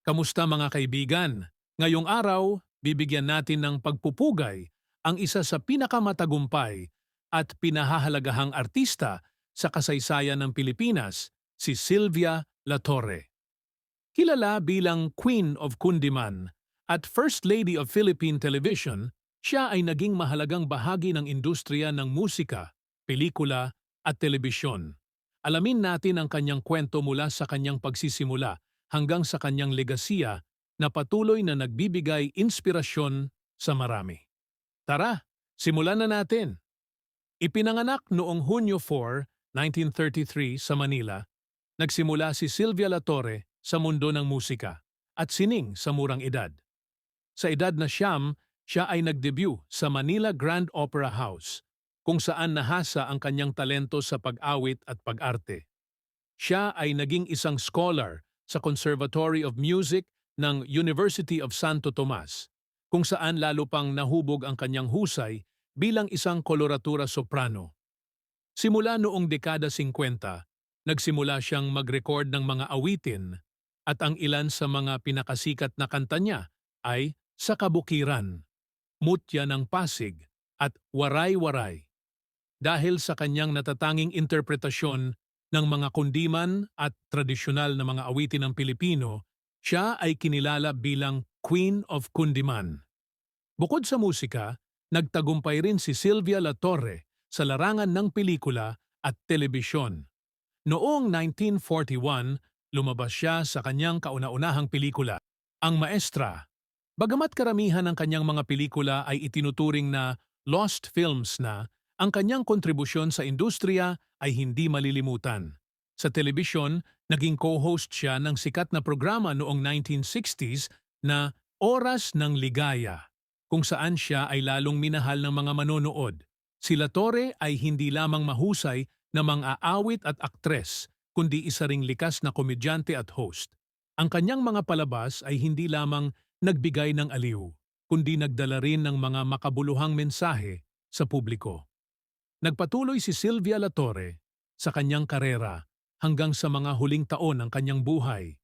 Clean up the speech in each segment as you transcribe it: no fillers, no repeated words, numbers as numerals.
Kamusta mga kaibigan? Ngayong araw, bibigyan natin ng pagpupugay ang isa sa pinakamatagumpay at pinahahalagahang artista sa kasaysayan ng Pilipinas, si Sylvia Latorre. Kilala bilang Queen of Kundiman at First Lady of Philippine Television, siya ay naging mahalagang bahagi ng industriya ng musika, pelikula at telebisyon. Alamin natin ang kanyang kwento mula sa kanyang pagsisimula hanggang sa kanyang legasiya na patuloy na nagbibigay inspirasyon sa marami. Tara, simulan na natin! Ipinanganak noong Hunyo 4, 1933 sa Manila, nagsimula si Sylvia Latorre sa mundo ng musika at sining sa murang edad. Sa edad na siyam, siya ay nagdebut sa Manila Grand Opera House, kung saan nahasa ang kanyang talento sa pag-awit at pag-arte. Siya ay naging isang scholar sa Conservatory of Music ng University of Santo Tomas, kung saan lalo pang nahubog ang kanyang husay bilang isang koloratura soprano. Simula noong dekada 50, nagsimula siyang mag-record ng mga awitin at ang ilan sa mga pinakasikat na kanta niya ay Sa Kabukiran, Mutya ng Pasig at Waray-Waray. Dahil sa kanyang natatanging interpretasyon ng mga kundiman at tradisyonal na mga awitin ng Pilipino, siya ay kinilala bilang Queen of Kundiman. Bukod sa musika, nagtagumpay rin si Sylvia Latorre sa larangan ng pelikula at telebisyon. Noong 1941, lumabas siya sa kanyang kauna-unahang pelikula, Ang Maestra. Bagamat karamihan ng kanyang mga pelikula ay itinuturing na lost films na, ang kanyang kontribusyon sa industriya ay hindi malilimutan. Sa telebisyon, naging co-host siya ng sikat na programa noong 1960s na Oras ng Ligaya, kung saan siya ay lalong minahal ng mga manonood. Si Latorre ay hindi lamang mahusay na mang-aawit at aktres, kundi isa ring likas na komedyante at host. Ang kanyang mga palabas ay hindi lamang nagbigay ng aliw, kundi nagdala rin ng mga makabuluhang mensahe sa publiko. Nagpatuloy si Sylvia Latorre sa kanyang karera hanggang sa mga huling taon ng kanyang buhay.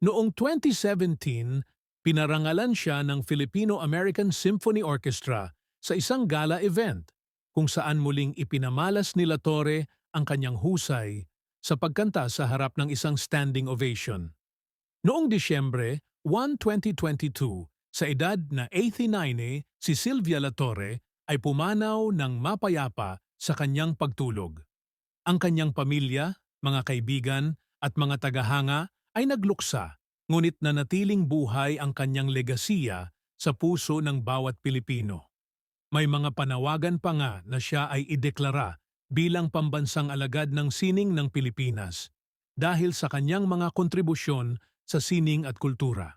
Noong 2017, pinarangalan siya ng Filipino-American Symphony Orchestra sa isang gala event kung saan muling ipinamalas ni Latorre ang kanyang husay sa pagkanta sa harap ng isang standing ovation. Noong Disyembre 1, 2022, sa edad na 89, si Sylvia Latorre ay pumanaw ng mapayapa sa kanyang pagtulog. Ang kanyang pamilya, mga kaibigan at mga tagahanga ay nagluksa, ngunit nanatiling buhay ang kanyang legasiya sa puso ng bawat Pilipino. May mga panawagan pa nga na siya ay ideklara bilang pambansang alagad ng sining ng Pilipinas dahil sa kanyang mga kontribusyon sa sining at kultura.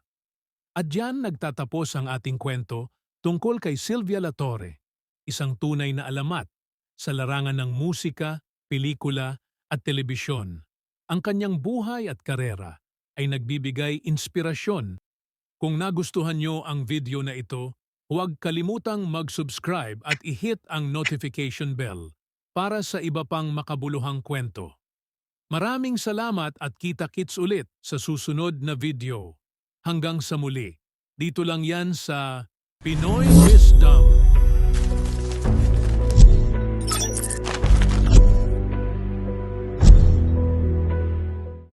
At diyan nagtatapos ang ating kwento tungkol kay Sylvia Latorre, isang tunay na alamat sa larangan ng musika, pelikula at telebisyon. Ang kanyang buhay at karera ay nagbibigay inspirasyon. Kung nagustuhan nyo ang video na ito, huwag kalimutang mag-subscribe at i-hit ang notification bell para sa iba pang makabuluhang kwento. Maraming salamat at kita-kits ulit sa susunod na video. Hanggang sa muli, dito lang yan sa Pinoy Wisdom.